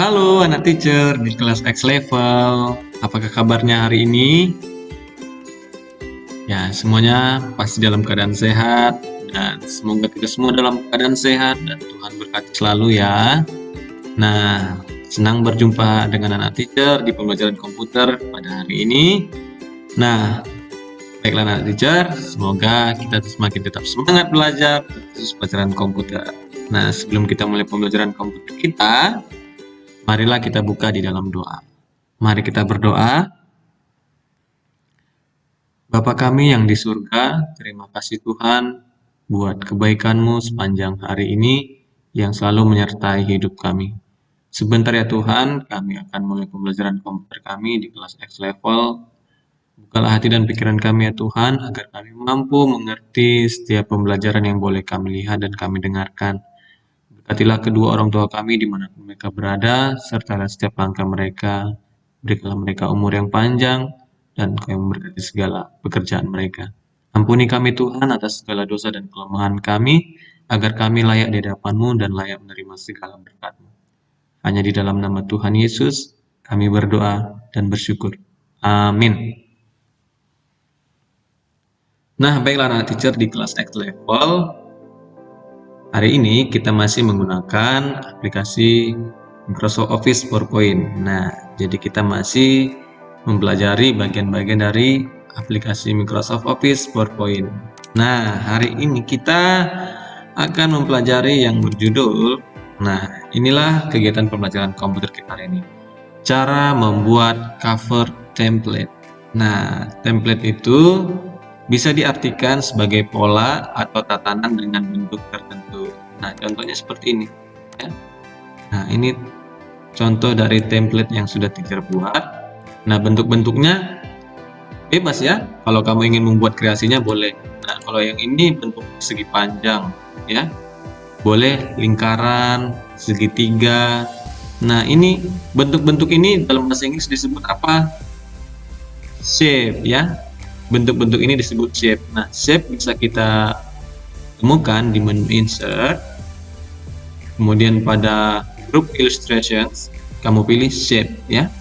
Halo anak teacher di kelas X level. Apakah kabarnya hari ini? Ya, semuanya pasti dalam keadaan sehat dan semoga kita semua dalam keadaan sehat dan Tuhan berkati selalu ya. Nah, senang berjumpa dengan anak teacher di pembelajaran komputer pada hari ini. Nah, baiklah anak teacher, semoga kita semakin tetap semangat belajar khusus pelajaran komputer. Nah, sebelum kita mulai pembelajaran komputer kita, marilah kita buka di dalam doa. Mari kita berdoa. Bapa kami yang di surga, terima kasih Tuhan buat kebaikan-Mu sepanjang hari ini yang selalu menyertai hidup kami. Sebentar ya Tuhan, kami akan mulai pembelajaran komputer kami di kelas X level. Bukalah hati dan pikiran kami ya Tuhan, agar kami mampu mengerti setiap pembelajaran yang boleh kami lihat dan kami dengarkan. Berkatilah kedua orang tua kami dimanapun mereka berada, serta setiap langkah mereka. Berikanlah mereka umur yang panjang, dan Kau yang memberkati segala pekerjaan mereka. Ampuni kami Tuhan atas segala dosa dan kelemahan kami, agar kami layak di hadapan-Mu dan layak menerima segala berkat-Mu. Hanya di dalam nama Tuhan Yesus, kami berdoa dan bersyukur. Amin. Nah, baiklah anak teacher di kelas X level. Hari ini kita masih menggunakan aplikasi Microsoft Office PowerPoint. Nah, jadi kita masih mempelajari bagian-bagian dari aplikasi Microsoft Office PowerPoint. Nah, hari ini kita akan mempelajari yang berjudul, nah inilah kegiatan pembelajaran komputer kita hari ini. Cara membuat cover template. Nah, template itu bisa diartikan sebagai pola atau tatanan dengan bentuk tertentu. Nah, contohnya seperti ini. Ya. Nah, ini contoh dari template yang sudah teacher buat. Nah, bentuk-bentuknya bebas ya. Kalau kamu ingin membuat kreasinya boleh. Nah, kalau yang ini bentuk segi panjang, ya, boleh lingkaran, segitiga. Nah, ini bentuk-bentuk ini dalam bahasa Inggris disebut apa? Shape, ya. Bentuk-bentuk ini disebut shape. Nah, shape bisa kita temukan di menu insert. Kemudian pada group illustrations, kamu pilih shape ya.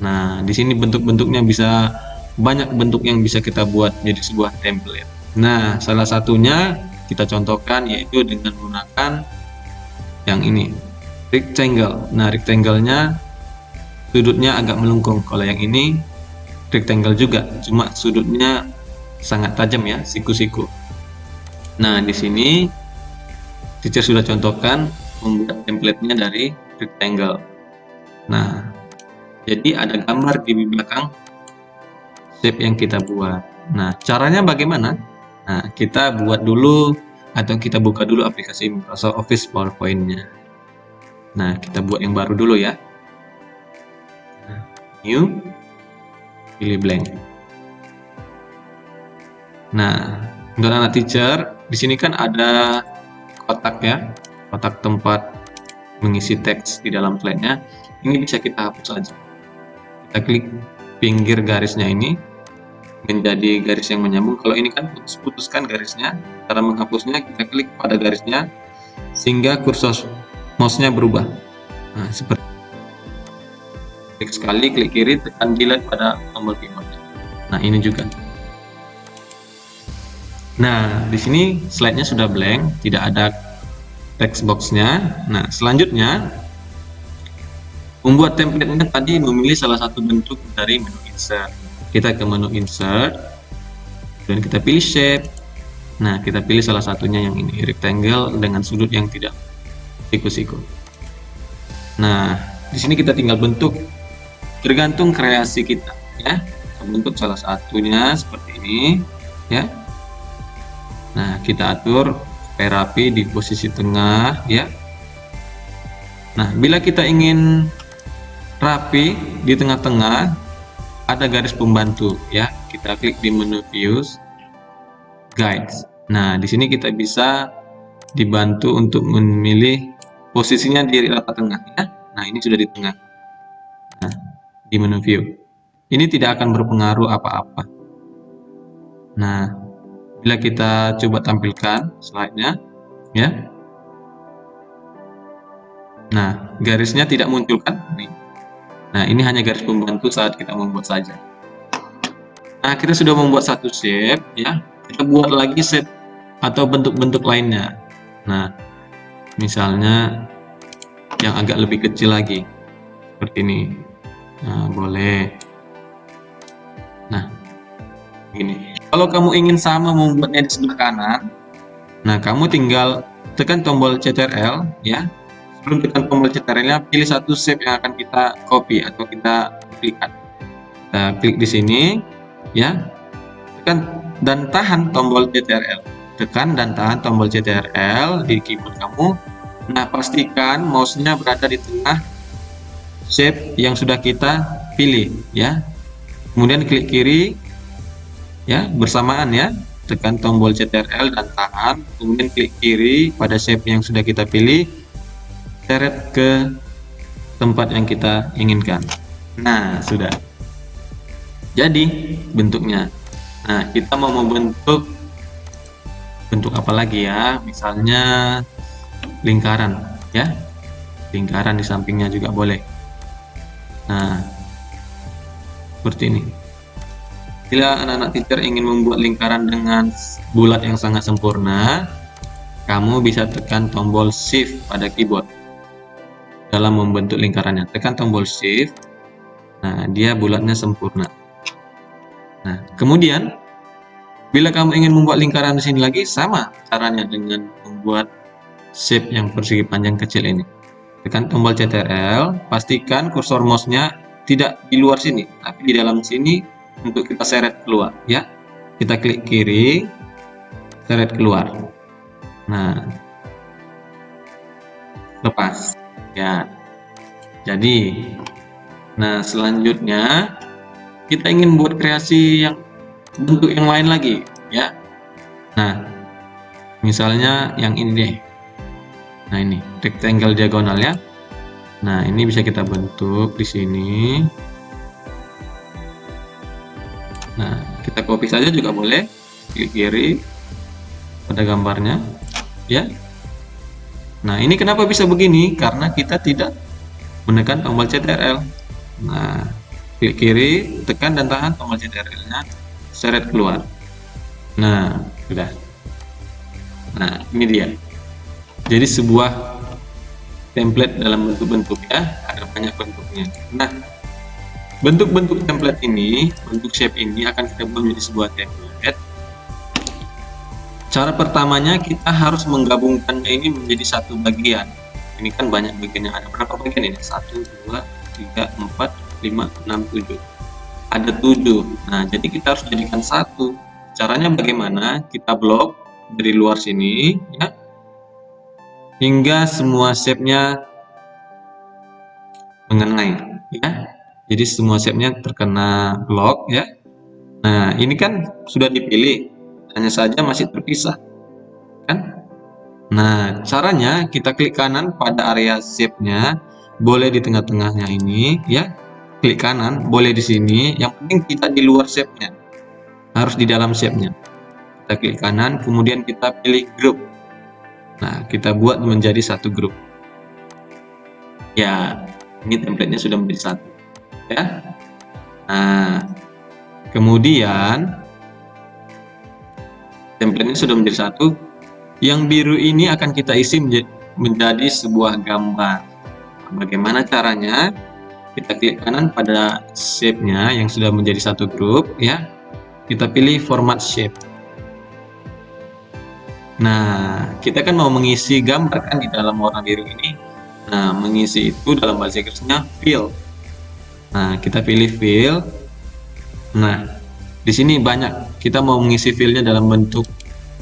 Nah, di sini bentuk-bentuknya bisa banyak bentuk yang bisa kita buat jadi sebuah template. Nah, salah satunya kita contohkan yaitu dengan menggunakan yang ini, rectangle. Nah, rectangle-nya sudutnya agak melengkung. Kalau yang ini rectangle juga, cuma sudutnya sangat tajam ya, siku-siku. Nah, di sini teacher sudah contohkan membuat template-nya dari rectangle. Nah, jadi ada gambar di belakang shape yang kita buat. Nah, caranya bagaimana? Nah, kita buat dulu atau kita buka dulu aplikasi Microsoft Office PowerPoint-nya. Nah, kita buat yang baru dulu ya. Nah, new, pilih blank. Nah, untuk anak teacher, di sini kan ada kotak ya, kotak tempat mengisi teks di dalam slide-nya. Ini bisa kita hapus saja. Kita klik pinggir garisnya ini menjadi garis yang menyambung. Kalau ini kan putus-putuskan garisnya. Cara menghapusnya kita klik pada garisnya sehingga kursor mouse-nya berubah. Nah, seperti klik sekali, klik kiri, tekan delete pada tombol keyboard. Nah, ini juga. Nah, di sini slide-nya sudah blank, tidak ada text box-nya. Nah, selanjutnya membuat template-nya tadi memilih salah satu bentuk dari menu insert. Kita ke menu insert dan kita pilih shape. Nah, kita pilih salah satunya yang ini, rectangle dengan sudut yang tidak siku-siku. Nah, di sini kita tinggal bentuk tergantung kreasi kita ya. Kita bentuk salah satunya seperti ini ya. Nah, kita atur supaya rapi di posisi tengah ya. Nah, bila kita ingin rapi di tengah-tengah ada garis pembantu ya, kita klik di menu views guides. Nah, di sini kita bisa dibantu untuk memilih posisinya di rata tengah ya. Nah, ini sudah di tengah. Nah, di menu view ini tidak akan berpengaruh apa-apa. Nah, bila kita coba tampilkan slide-nya ya. Nah, garisnya tidak muncul kan? Nih. Nah, ini hanya garis pembantu saat kita membuat saja. Nah, kita sudah membuat satu shape, ya. Kita buat lagi shape atau bentuk-bentuk lainnya. Nah, misalnya yang agak lebih kecil lagi, seperti ini. Nah, boleh. Nah, gini. Kalau kamu ingin sama membuatnya di sebelah kanan, nah kamu tinggal tekan tombol CTRL, ya. Sebelum tekan tombol CTRL-nya, pilih satu shape yang akan kita copy atau kita duplikat. Kita klik di sini, ya. Tekan dan tahan tombol CTRL. Tekan dan tahan tombol CTRL di keyboard kamu. Nah, pastikan mouse-nya berada di tengah shape yang sudah kita pilih, ya. Kemudian klik kiri, ya, bersamaan, ya. Tekan tombol CTRL dan tahan, kemudian klik kiri pada shape yang sudah kita pilih, seret ke tempat yang kita inginkan. Nah, sudah jadi bentuknya. Nah, kita mau membentuk bentuk apa lagi ya? Misalnya lingkaran, ya. Lingkaran di sampingnya juga boleh. Nah, seperti ini. Bila anak-anak teacher ingin membuat lingkaran dengan bulat yang sangat sempurna, kamu bisa tekan tombol Shift pada keyboard dalam membentuk lingkarannya. Tekan tombol Shift. Nah, dia bulatnya sempurna. Nah, kemudian bila kamu ingin membuat lingkaran di sini lagi, sama caranya dengan membuat shape yang persegi panjang kecil ini. Tekan tombol CTRL, pastikan kursor mouse-nya tidak di luar sini, tapi di dalam sini untuk kita seret keluar, ya. Kita klik kiri, seret keluar. Nah, lepas, ya. Jadi, nah selanjutnya kita ingin buat kreasi yang bentuk yang lain lagi, ya. Nah, misalnya yang ini deh. Nah, ini rectangle diagonal, ya. Nah, ini bisa kita bentuk di sini. Nah, kita copy saja juga boleh. Klik kiri pada gambarnya, ya. Nah, ini kenapa bisa begini? Karena kita tidak menekan tombol CTRL. Nah, klik kiri, tekan dan tahan tombol CTRL-nya, seret keluar. Nah, sudah. Nah, ini dia. Jadi sebuah template dalam bentuk-bentuk, ya, ada banyak bentuknya. Nah, bentuk-bentuk template ini, bentuk shape ini akan kita buat menjadi sebuah template. Cara pertamanya kita harus menggabungkannya ini menjadi satu bagian. Ini kan banyak bagiannya. Ada berapa bagian ini? 1, 2, 3, 4, 5, 6, 7. Ada 7. Nah, jadi kita harus jadikan satu. Caranya bagaimana? Kita blok dari luar sini, ya, hingga semua shape-nya mengenai, ya. Jadi semua shape-nya terkena blok, ya. Nah, ini kan sudah dipilih, hanya saja masih terpisah, kan? Nah, caranya kita klik kanan pada area shape-nya, boleh di tengah-tengahnya ini, ya. Klik kanan, boleh di sini, yang penting kita di luar shape-nya, harus di dalam shape-nya. Kita klik kanan, kemudian kita pilih group. Nah, kita buat menjadi satu grup. Ya, ini template-nya sudah menjadi satu, ya. Nah, kemudian template-nya sudah menjadi satu. Yang biru ini akan kita isi menjadi sebuah gambar. Bagaimana caranya? Kita klik kanan pada shape-nya yang sudah menjadi satu grup, ya. Kita pilih format shape. Nah, kita kan mau mengisi gambar kan di dalam warna biru ini. Nah, mengisi itu dalam bahasa Inggrisnya fill. Nah, kita pilih fill. Nah, di sini banyak. Kita mau mengisi fill-nya dalam bentuk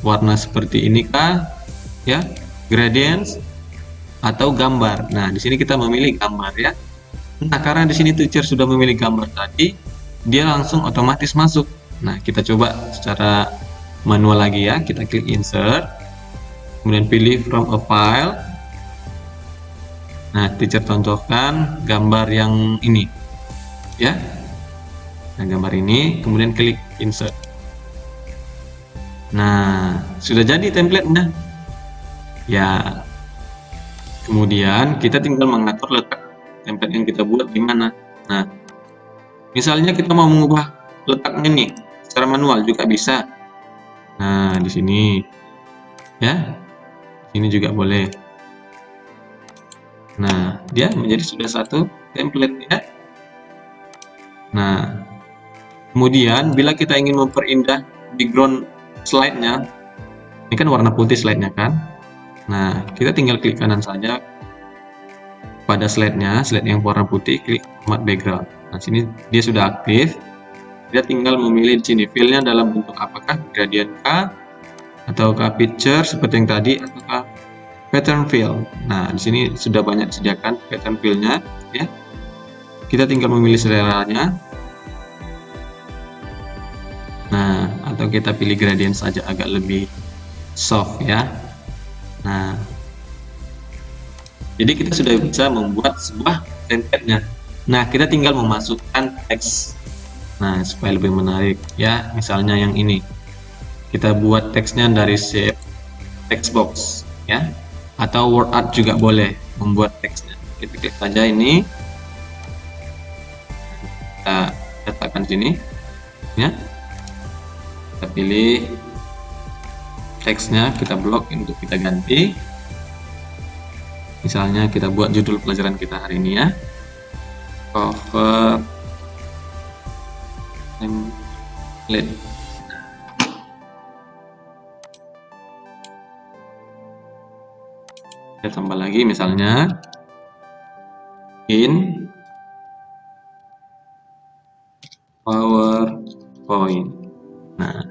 warna seperti ini kah, ya, gradients atau gambar. Nah, di sini kita memilih gambar, ya. Nah, karena di sini teacher sudah memilih gambar tadi, dia langsung otomatis masuk. Nah, kita coba secara manual lagi, ya. Kita klik insert, kemudian pilih from a file. Nah, teacher contohkan gambar yang ini, ya. Nah, gambar ini, kemudian klik insert. Nah, sudah jadi template-nya. Ya, Kemudian kita tinggal mengatur letak template yang kita buat di mana. Nah, misalnya kita mau mengubah letaknya nih secara manual juga bisa. Nah, di sini ya, ini juga boleh. Nah, dia menjadi sudah satu template ya. Nah, kemudian bila kita ingin memperindah background slide-nya, ini kan warna putih slide-nya kan. Nah, kita tinggal klik kanan saja pada slide-nya, slide yang warna putih, klik format background. Nah, sini dia sudah aktif. Kita tinggal memilih di sini fill-nya dalam bentuk apakah gradient kah, ataukah picture seperti yang tadi, ataukah pattern fill. Nah, di sini sudah banyak disediakan pattern fill-nya ya. Kita tinggal memilih seleranya. Nah, atau kita pilih gradient saja agak lebih soft ya. Nah, jadi kita sudah bisa membuat sebuah template-nya. Nah, kita tinggal memasukkan teks. Nah, supaya lebih menarik ya. Misalnya yang ini. Kita buat teksnya dari shape text box ya. Atau word art juga boleh membuat teksnya. Kita klik saja ini. Kita letakkan sini ya. Kita pilih teksnya, kita blok untuk kita ganti. Misalnya kita buat judul pelajaran kita hari ini ya, cover template. Kita tambah lagi misalnya in PowerPoint. Nah,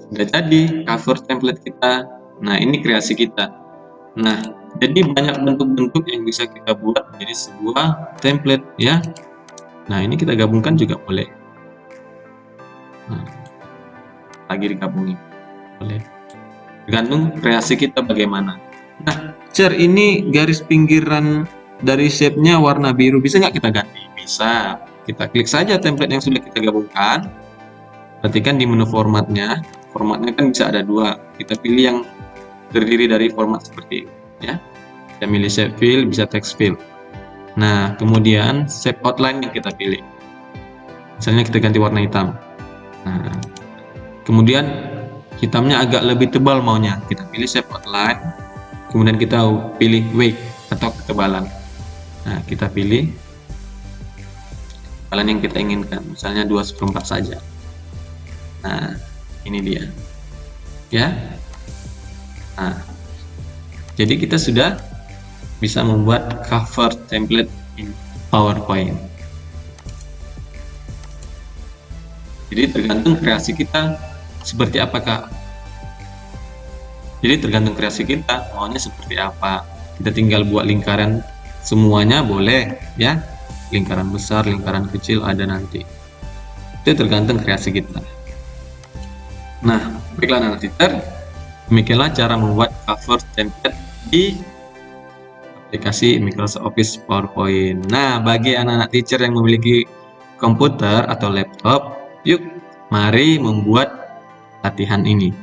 sudah jadi cover template kita. Nah, ini kreasi kita. Nah, jadi banyak bentuk-bentuk yang bisa kita buat menjadi sebuah template ya. Nah, ini kita gabungkan juga boleh. Nah, lagi digabungin boleh. Tergantung kreasi kita bagaimana. Nah, ini garis pinggiran dari shape-nya warna biru, bisa nggak kita ganti? Bisa. Kita klik saja template yang sudah kita gabungkan. Perhatikan di menu formatnya. Formatnya kan bisa ada dua. Kita pilih yang terdiri dari format seperti ini ya. Kita pilih shape fill, bisa text fill. Nah, kemudian shape outline yang kita pilih. Misalnya kita ganti warna hitam. Nah, kemudian hitamnya agak lebih tebal maunya. Kita pilih shape outline. Kemudian kita pilih weight atau ketebalan. Nah, kita pilih ketebalan yang kita inginkan. Misalnya 2/4 saja. Nah, ini dia. Ya. Nah, jadi kita sudah bisa membuat cover template in PowerPoint. Jadi tergantung kreasi kita seperti apakah. Jadi tergantung kreasi kita maunya seperti apa. Kita tinggal buat lingkaran semuanya boleh ya. Lingkaran besar, lingkaran kecil ada nanti. Itu tergantung kreasi kita. Nah, baiklah anak teacher, demikianlah cara membuat cover template di aplikasi Microsoft Office PowerPoint. Nah, bagi anak-anak teacher yang memiliki komputer atau laptop, yuk mari membuat latihan ini.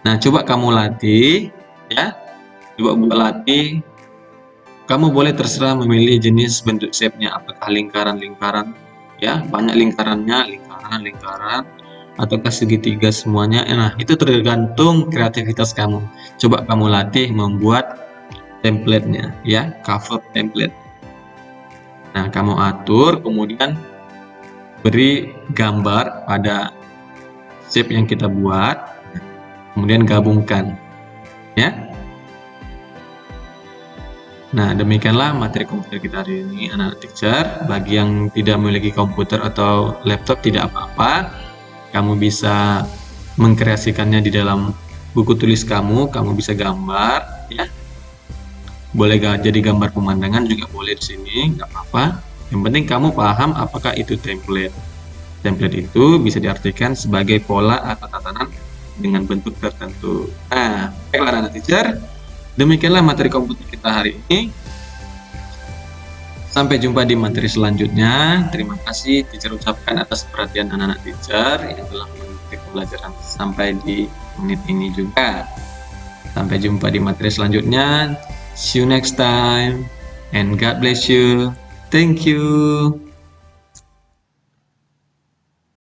Nah, coba kamu latih ya. Coba buat latih. Kamu boleh terserah memilih jenis bentuk shape-nya, apakah lingkaran-lingkaran ya, banyak lingkarannya, lingkaran ataukah segitiga semuanya. Nah, itu tergantung kreativitas kamu. Coba kamu latih membuat template-nya ya, cover template. Nah, kamu atur, kemudian beri gambar pada shape yang kita buat, kemudian gabungkan ya. Nah, demikianlah materi komputer kita hari ini anak-anak teacher. Bagi yang tidak memiliki komputer atau laptop tidak apa-apa, kamu bisa mengkreasikannya di dalam buku tulis kamu bisa gambar ya. Boleh jadi gambar pemandangan juga boleh di sini, nggak apa-apa. Yang penting kamu paham apakah itu template. Template itu bisa diartikan sebagai pola atau tatanan dengan bentuk tertentu. Nah, baiklah anak teacher, demikianlah materi komputer kita hari ini. Sampai jumpa di materi selanjutnya. Terima kasih teacher ucapkan atas perhatian anak-anak teacher yang telah mengikuti pembelajaran sampai di menit ini juga. Sampai jumpa di materi selanjutnya. See you next time and God bless you. Thank you.